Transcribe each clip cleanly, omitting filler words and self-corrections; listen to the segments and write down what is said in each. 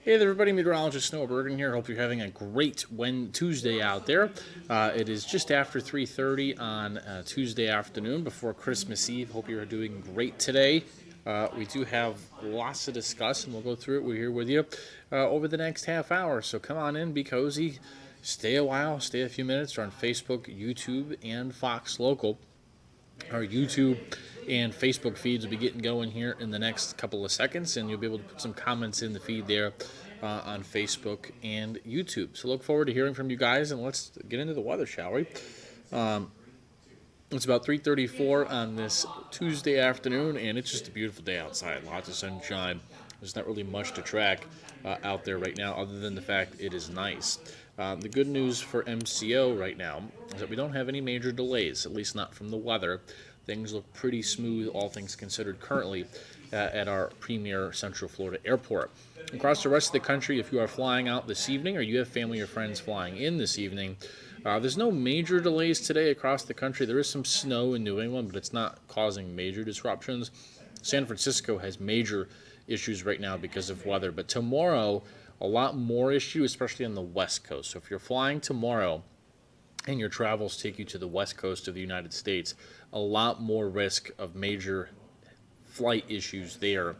Hey there, everybody. Meteorologist Noah Bergen here. Hope you're having a great Tuesday out there. It is just after 3:30 on Tuesday afternoon before Christmas Eve. Hope you're doing great today. We do have lots to discuss, and we'll go through it. We're here with you over the next half hour. So come on in, be cozy, stay a while, stay a few minutes. We're on Facebook, YouTube, and Fox Local. Our YouTube and Facebook feeds will be getting going here in the next couple of seconds, and you'll be able to put some comments in the feed there on Facebook and YouTube. So look forward to hearing from you guys, and let's get into the weather, shall we? It's about 3:34 on this Tuesday afternoon, and it's just a beautiful day outside. Lots of sunshine. There's not really much to track out there right now, other than the fact it is nice. The good news for MCO right now is that we don't have any major delays, at least not from the weather. Things look pretty smooth, all things considered, currently at our premier Central Florida airport. Across the rest of the country, if you are flying out this evening or you have family or friends flying in this evening, there's no major delays today across the country. There is some snow in New England, but it's not causing major disruptions. San Francisco has major issues right now because of weather, but tomorrow, a lot more issue, especially on the West Coast. So if you're flying tomorrow and your travels take you to the West Coast of the United States, a lot more risk of major flight issues there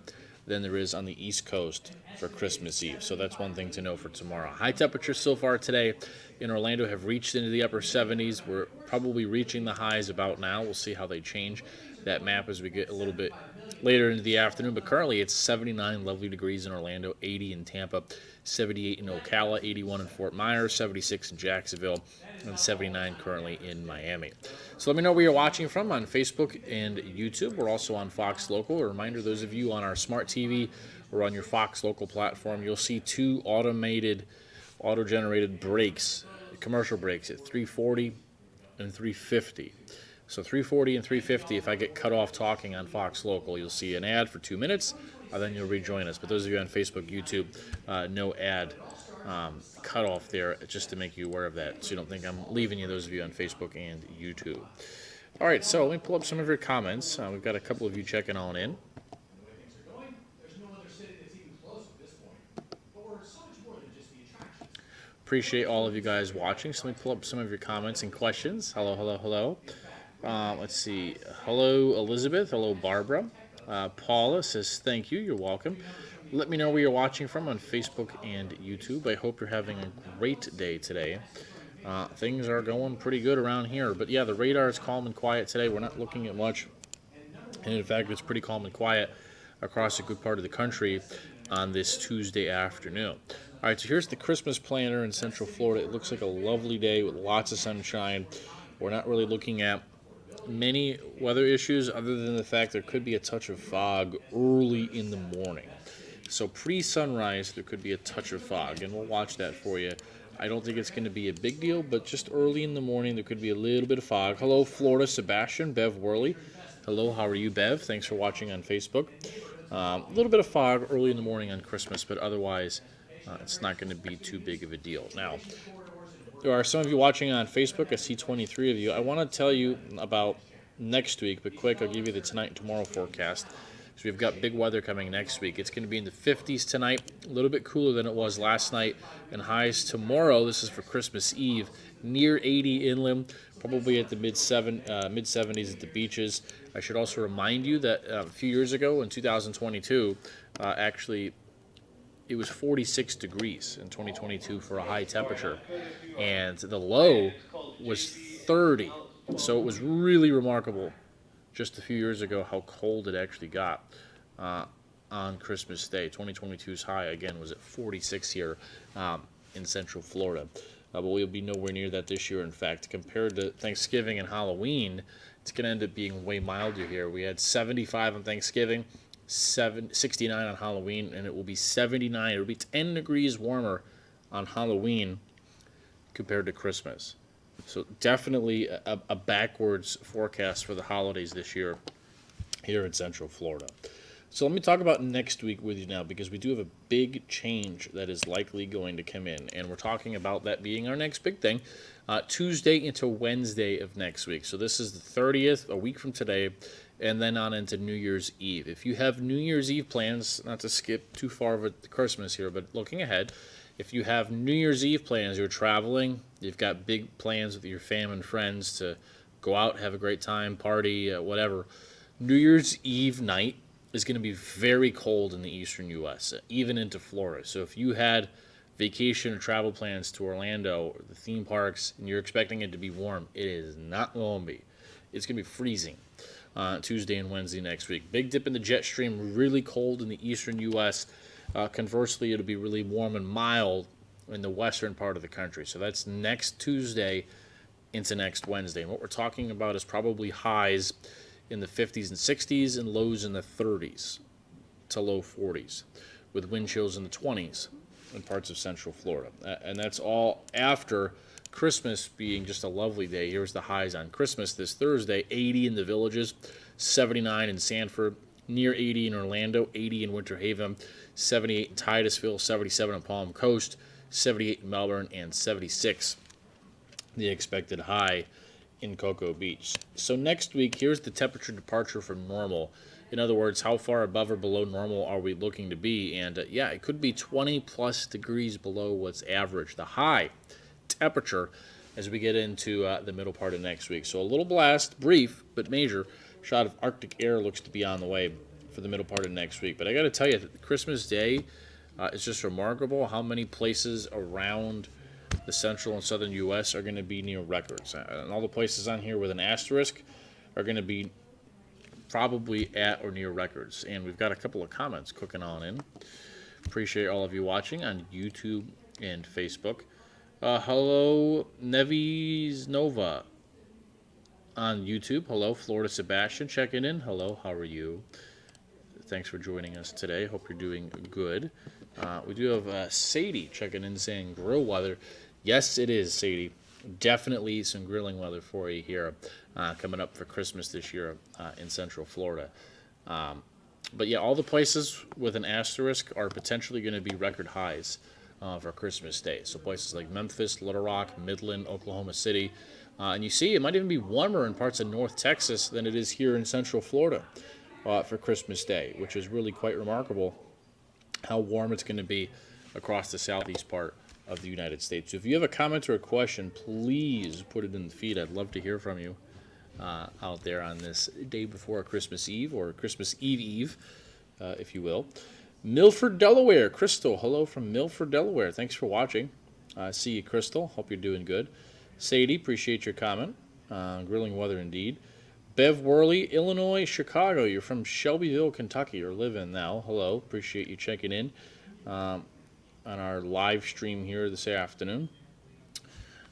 than there is on the East Coast for Christmas Eve. So that's one thing to know for tomorrow. High temperatures so far today in Orlando have reached into the upper 70s. We're probably reaching the highs about now. We'll see how they change that map as we get a little bit later into the afternoon. But currently it's 79 lovely degrees in Orlando, 80 in Tampa, 78 in Ocala, 81 in Fort Myers, 76 in Jacksonville, and 79 currently in Miami. So let me know where you're watching from on Facebook and YouTube. We're also on Fox Local. A reminder, those of you on our smart TV or on your Fox Local platform, you'll see two auto-generated breaks, commercial breaks at 3:40 and 3:50. So 3:40 and 3:50, if I get cut off talking on Fox Local, you'll see an ad for 2 minutes, then you'll rejoin us. But those of you on Facebook, YouTube, no ad cutoff there, just to make you aware of that, so you don't think I'm leaving you, those of you on Facebook and YouTube. All right, so let me pull up some of your comments. We've got a couple of you checking on in. Appreciate all of you guys watching. So let me pull up some of your comments and questions. Hello, hello, hello. Let's see. Hello, Elizabeth. Hello, Barbara. Paula says, thank you. You're welcome. Let me know where you're watching from on Facebook and YouTube. I hope you're having a great day today. Things are going pretty good around here. But yeah, the radar is calm and quiet today. We're not looking at much. And in fact, it's pretty calm and quiet across a good part of the country on this Tuesday afternoon. All right, so here's the Christmas planner in Central Florida. It looks like a lovely day with lots of sunshine. We're not really looking at many weather issues other than the fact there could be a touch of fog early in the morning. So pre-sunrise, there could be a touch of fog, and we'll watch that for you. I don't think it's going to be a big deal, but just early in the morning, there could be a little bit of fog. Hello, Florida, Sebastian, Bev Worley. Hello, how are you, Bev? Thanks for watching on Facebook. A little bit of fog early in the morning on Christmas, but otherwise, it's not going to be too big of a deal. Now, there are some of you watching on Facebook. I see 23 of you. I want to tell you about next week, but quick, I'll give you the tonight and tomorrow forecast. So we've got big weather coming next week. It's going to be in the 50s tonight, a little bit cooler than it was last night, and highs tomorrow. This is for Christmas Eve, near 80 inland, probably at the mid-70s at the beaches. I should also remind you that a few years ago in 2022, actually, it was 46 degrees in 2022 for a high temperature, and the low was 30. So it was really remarkable just a few years ago how cold it actually got on Christmas Day. 2022's high, again, was at 46 here in Central Florida. But we'll be nowhere near that this year. In fact, compared to Thanksgiving and Halloween, it's going to end up being way milder here. We had 75 on Thanksgiving, 69 on Halloween, and it will be 79. It will be 10 degrees warmer on Halloween compared to Christmas. So definitely a backwards forecast for the holidays this year here in Central Florida. So let me talk about next week with you now, because we do have a big change that is likely going to come in, and we're talking about that being our next big thing, Tuesday into Wednesday of next week. So this is the 30th, a week from today, and then on into New Year's Eve. If you have New Year's Eve plans, not to skip too far of Christmas here, but looking ahead, if you have New Year's Eve plans, you're traveling, you've got big plans with your family and friends to go out, have a great time, party, whatever, New Year's Eve night is going to be very cold in the eastern U.S., even into Florida. So if you had vacation or travel plans to Orlando or the theme parks and you're expecting it to be warm, it is not going to be. It's going to be freezing Tuesday and Wednesday next week. Big dip in the jet stream, really cold in the eastern U.S. Conversely, it'll be really warm and mild in the western part of the country. So that's next Tuesday into next Wednesday. And what we're talking about is probably highs in the 50s and 60s and lows in the 30s to low 40s, with wind chills in the 20s in parts of central Florida. And that's all after Christmas being just a lovely day. Here's the highs on Christmas this Thursday: 80 in the Villages, 79 in Sanford, near 80 in Orlando, 80 in Winter Haven, 78 in Titusville, 77 in Palm Coast, 78 in Melbourne, and 76 the expected high in Cocoa Beach. So next week, here's the temperature departure from normal. In other words, how far above or below normal are we looking to be? And yeah, it could be 20 plus degrees below what's average. The high temperature as we get into the middle part of next week. So a little blast, brief but major, shot of Arctic air looks to be on the way for the middle part of next week. But I got to tell you, Christmas Day is just remarkable how many places around the central and southern U.S. are going to be near records. And all the places on here with an asterisk are going to be probably at or near records. And we've got a couple of comments cooking on in. Appreciate all of you watching on YouTube and Facebook. Hello, Neves Nova on YouTube. Hello, Florida Sebastian checking in. Hello, how are you? Thanks for joining us today. Hope you're doing good. We do have Sadie checking in saying grill weather. Yes, it is, Sadie. Definitely some grilling weather for you here coming up for Christmas this year in Central Florida. But yeah, all the places with an asterisk are potentially going to be record highs for Christmas Day. So places like Memphis, Little Rock, Midland, Oklahoma City. And you see, it might even be warmer in parts of North Texas than it is here in Central Florida for Christmas Day, which is really quite remarkable how warm it's going to be across the southeast part of the United States. So if you have a comment or a question, please put it in the feed. I'd love to hear from you out there on this day before Christmas Eve, or Christmas Eve, if you will. Milford, Delaware. Crystal, hello from Milford, Delaware. Thanks for watching. See you, Crystal. Hope you're doing good. Sadie, appreciate your comment. Grilling weather indeed. Bev Worley, Illinois, Chicago. You're from Shelbyville, Kentucky, or live in now. Hello, appreciate you checking in on our live stream here this afternoon.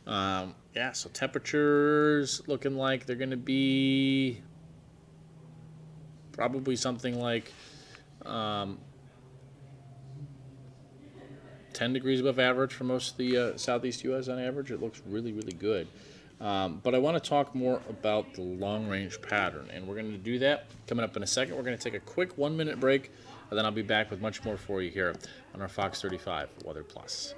Yeah, so temperatures looking like they're going to be probably something like 10 degrees above average for most of the southeast U.S. on average. It looks really, really good. But I want to talk more about the long-range pattern, and we're going to do that coming up in a second. We're going to take a quick 1-minute break, and then I'll be back with much more for you here on our Fox 35 Weather Plus.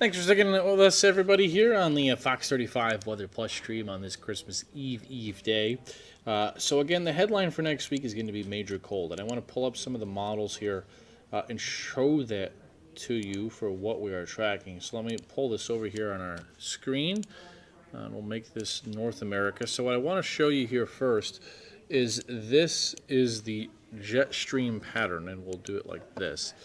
Thanks for sticking with us, everybody, here on the Fox 35 Weather Plus stream on this Christmas Eve day. So again, the headline for next week is going to be major cold, and I want to pull up some of the models here and show that to you for what we are tracking. So let me pull this over here on our screen, and we'll make this North America. So what I want to show you here first is this is the jet stream pattern, and we'll do it like this.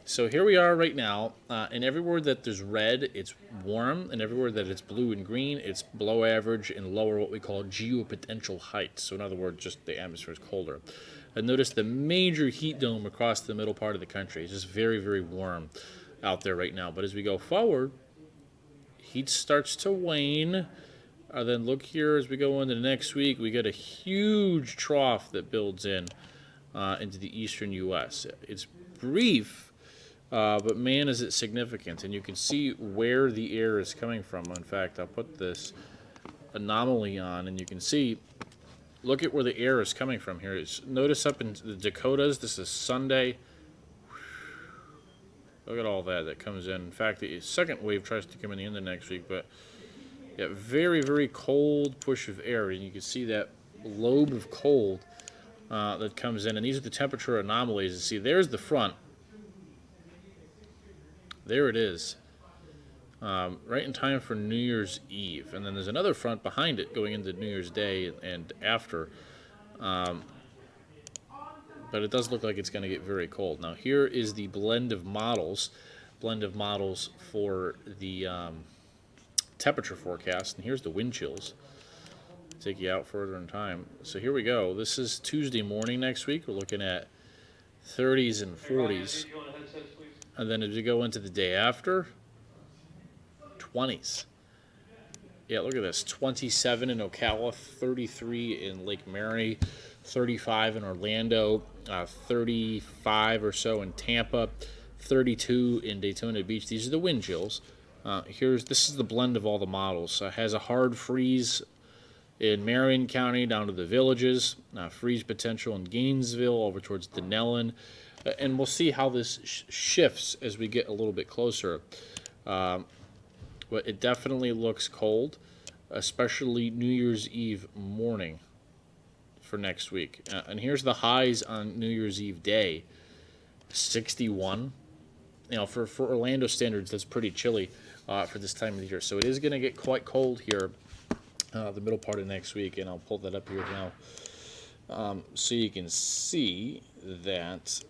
So here we are right now, and everywhere that there's red, it's warm, and everywhere that it's blue and green, it's below average and lower what we call geopotential heights. So in other words, just the atmosphere is colder. And notice the major heat dome across the middle part of the country. It's just very, very warm out there right now. But as we go forward, heat starts to wane. Then look here as we go into the next week, we get a huge trough that builds in into the eastern U.S. It's brief. But man, is it significant, and you can see where the air is coming from. In fact, I'll put this anomaly on, and you can see, look at where the air is coming from here. Notice up in the Dakotas, this is Sunday. Look at all that comes in. In fact, the second wave tries to come in the end of next week, but yeah, very, very cold push of air, and you can see that lobe of cold that comes in, and these are the temperature anomalies. You see, there's the front. There it is, right in time for New Year's Eve. And then there's another front behind it going into New Year's Day and after. But it does look like it's going to get very cold. Now here is the blend of models for the temperature forecast. And here's the wind chills. Take you out further in time. So here we go. This is Tuesday morning next week. We're looking at 30s and 40s. And then as you go into the day after, 20s. Yeah, look at this. 27 in Ocala, 33 in Lake Mary, 35 in Orlando, 35 or so in Tampa, 32 in Daytona Beach. These are the wind chills. This is the blend of all the models. Has a hard freeze in Marion County down to the Villages, freeze potential in Gainesville over towards Denellen. And we'll see how this shifts as we get a little bit closer. But it definitely looks cold, especially New Year's Eve morning for next week. And here's the highs on New Year's Eve day, 61. You know, for Orlando standards, that's pretty chilly for this time of the year. So it is going to get quite cold here the middle part of next week, and I'll pull that up here now so you can see that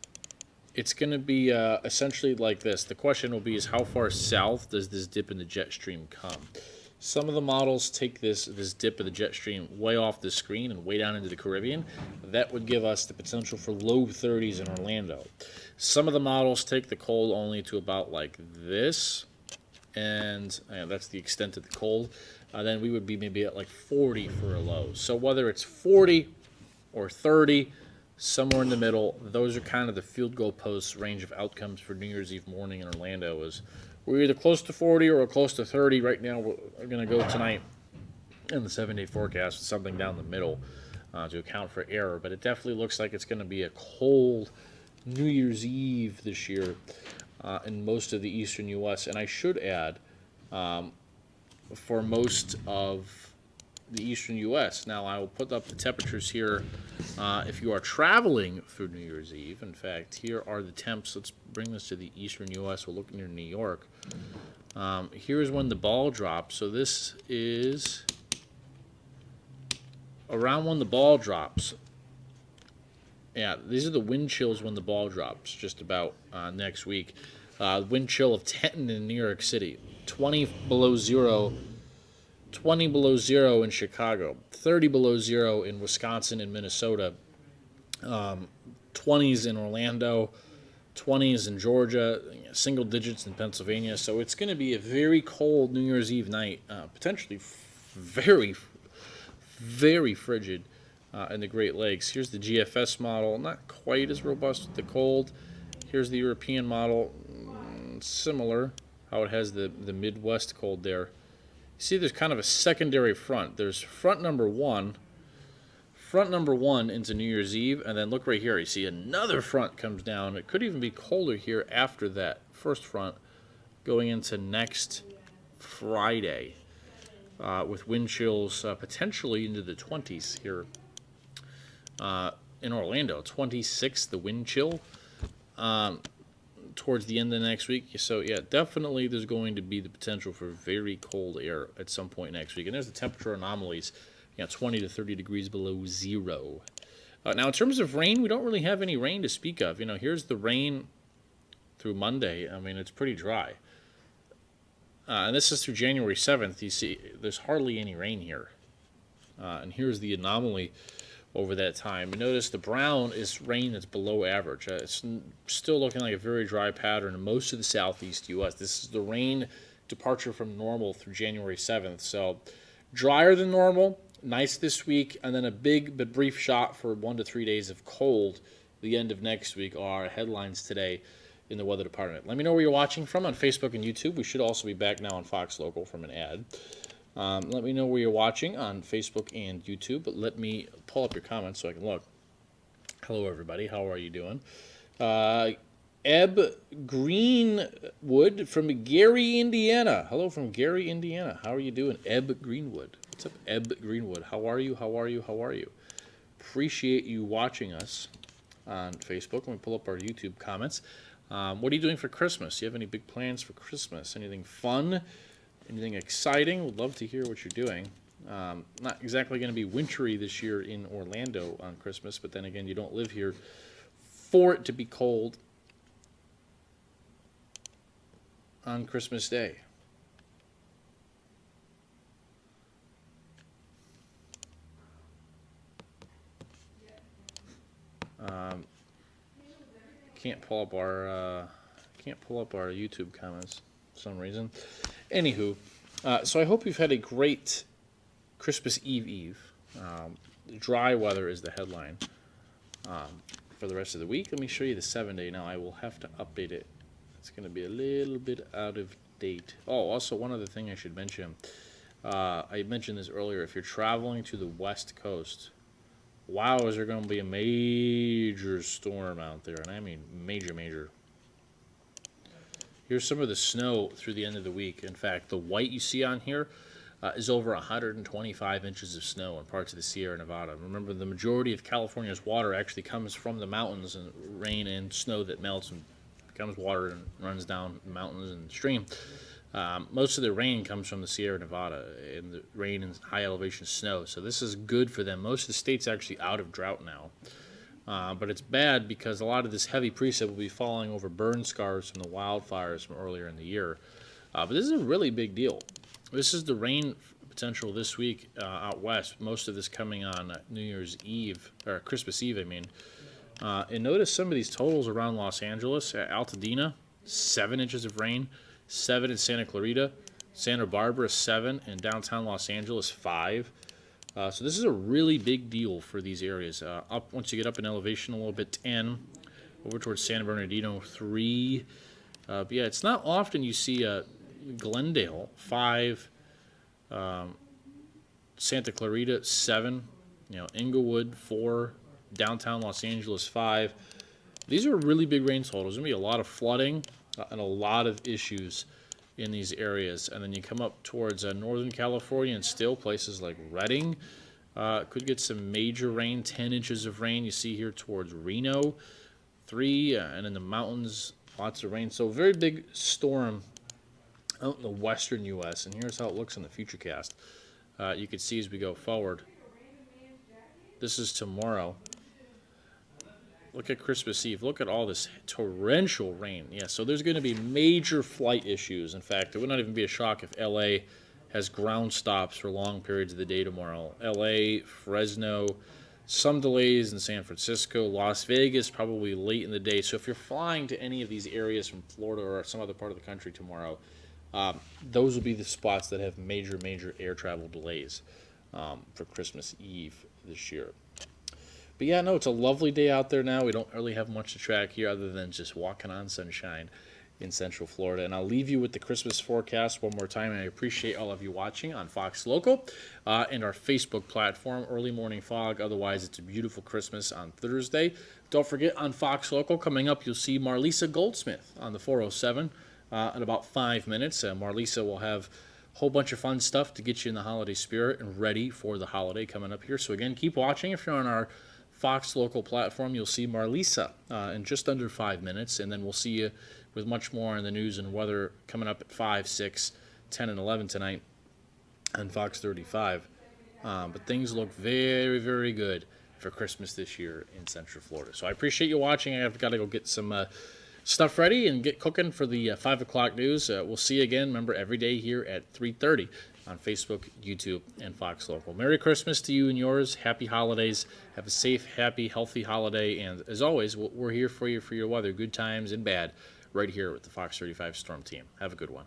it's going to be essentially like this. The question will be is how far south does this dip in the jet stream come? Some of the models take this dip of the jet stream way off the screen and way down into the Caribbean. That would give us the potential for low 30s in Orlando. Some of the models take the cold only to about like this, and that's the extent of the cold. Then we would be maybe at like 40 for a low. So whether it's 40 or 30, somewhere in the middle, those are kind of the field goal posts range of outcomes for New Year's Eve morning in Orlando. Is we're either close to 40 or we're close to 30. Right now, we're going to go tonight in the 7-day forecast with something down the middle to account for error. But it definitely looks like it's going to be a cold New Year's Eve this year in most of the eastern U.S. And I should add, for most of the eastern U.S. Now, I will put up the temperatures here if you are traveling for New Year's Eve. In fact, here are the temps. Let's bring this to the eastern U.S. We'll look near New York. Here's when the ball drops. So this is around when the ball drops. Yeah, these are the wind chills when the ball drops, just about next week. Wind chill of 10 in New York City, 20 below zero. 20 below zero in Chicago, 30 below zero in Wisconsin and Minnesota, 20s in Orlando, 20s in Georgia, single digits in Pennsylvania. So it's going to be a very cold New Year's Eve night, potentially very, very frigid in the Great Lakes. Here's the GFS model, not quite as robust with the cold. Here's the European model, similar, how it has the Midwest cold there. See, there's kind of a secondary front. There's front number one into New Year's Eve, and then look right here. You see another front comes down. It could even be colder here after that first front going into next Friday with wind chills potentially into the 20s here in Orlando. 26, the wind chill towards the end of next week. So, yeah, definitely there's going to be the potential for very cold air at some point next week. And there's the temperature anomalies, 20 to 30 degrees below zero. Now, in terms of rain, we don't really have any rain to speak of. Here's the rain through Monday. I mean, it's pretty dry. And this is through January 7th. You see, there's hardly any rain here. And here's the anomaly over that time. You notice the brown is rain that's below average. It's still looking like a very dry pattern in most of the southeast U.S. This is the rain departure from normal through January 7th. So drier than normal, nice this week, and then a big but brief shot for 1 to 3 days of cold the end of next week are headlines today in the weather department. Let me know where you're watching from on Facebook and YouTube. We should also be back now on Fox Local from an ad. Let me know where you're watching on Facebook and YouTube, but let me pull up your comments so I can look. Hello, everybody. How are you doing? Eb Greenwood from Gary, Indiana. Hello from Gary, Indiana. How are you doing, Eb Greenwood? What's up, Eb Greenwood? How are you? How are you? How are you? Appreciate you watching us on Facebook. Let me pull up our YouTube comments. What are you doing for Christmas? Do you have any big plans for Christmas? Anything fun? Anything exciting? Would love to hear what you're doing. Not exactly going to be wintry this year in Orlando on Christmas, but then again, you don't live here for it to be cold on Christmas Day. Can't pull up our YouTube comments for some reason. Anywho, so I hope you've had a great Christmas Eve. Dry weather is the headline for the rest of the week. Let me show you the 7-day now. I will have to update it. It's going to be a little bit out of date. Oh, also one other thing I should mention. I mentioned this earlier. If you're traveling to the West Coast, wow, is there going to be a major storm out there? And I mean major. Here's some of the snow through the end of the week. In fact, the white you see on here is over 125 inches of snow in parts of the Sierra Nevada. Remember, the majority of California's water actually comes from the mountains and rain and snow that melts and becomes water and runs down the mountains and the stream. Most of the rain comes from the Sierra Nevada, and the rain and high elevation snow. So this is good for them. Most of the state's actually out of drought now. But it's bad because a lot of this heavy precip will be falling over burn scars from the wildfires from earlier in the year. But this is a really big deal. This is the rain potential this week out west. Most of this coming on New Year's Eve, or Christmas Eve, I mean. And notice some of these totals around Los Angeles. Altadena, 7 inches of rain. 7 in Santa Clarita. Santa Barbara, 7. And downtown Los Angeles, 5. So this is a really big deal for these areas. Up once you get up in elevation a little bit, 10. Over towards San Bernardino, 3. But yeah, it's not often you see Glendale, 5. Santa Clarita, 7. Inglewood, 4. Downtown Los Angeles, 5. These are really big rain totals. There's going to be a lot of flooding and a lot of issues in these areas. And then you come up towards Northern California and still places like Redding could get some major rain, 10 inches of rain. You see here towards Reno, 3, and in the mountains, lots of rain. So very big storm out in the western U.S. And here's how it looks in the Futurecast. You can see as we go forward. This is tomorrow. Look at Christmas Eve. Look at all this torrential rain. Yeah, so there's going to be major flight issues. In fact, it would not even be a shock if L.A. has ground stops for long periods of the day tomorrow. L.A., Fresno, some delays in San Francisco, Las Vegas, probably late in the day. So if you're flying to any of these areas from Florida or some other part of the country tomorrow, those will be the spots that have major air travel delays for Christmas Eve this year. But yeah, no, it's a lovely day out there now. We don't really have much to track here other than just walking on sunshine in Central Florida. And I'll leave you with the Christmas forecast one more time. And I appreciate all of you watching on Fox Local and our Facebook platform, Early Morning Fog. Otherwise, it's a beautiful Christmas on Thursday. Don't forget, on Fox Local, coming up, you'll see Marlisa Goldsmith on the 407 in about 5 minutes. Marlisa will have a whole bunch of fun stuff to get you in the holiday spirit and ready for the holiday coming up here. So again, keep watching. If you're on our Fox local platform, you'll see Marlisa in just under 5 minutes, and then we'll see you with much more on the news and weather coming up at 5, 6, 10, and 11 tonight on Fox 35. But things look very, very good for Christmas this year in Central Florida. So I appreciate you watching. I've got to go get some stuff ready and get cooking for the 5 o'clock news. We'll see you again. Remember, every day here at 3:30 on Facebook, YouTube, and Fox Local. Merry Christmas to you and yours. Happy holidays. Have a safe, happy, healthy holiday. And as always, we're here for you for your weather, good times and bad, right here with the Fox 35 Storm Team. Have a good one.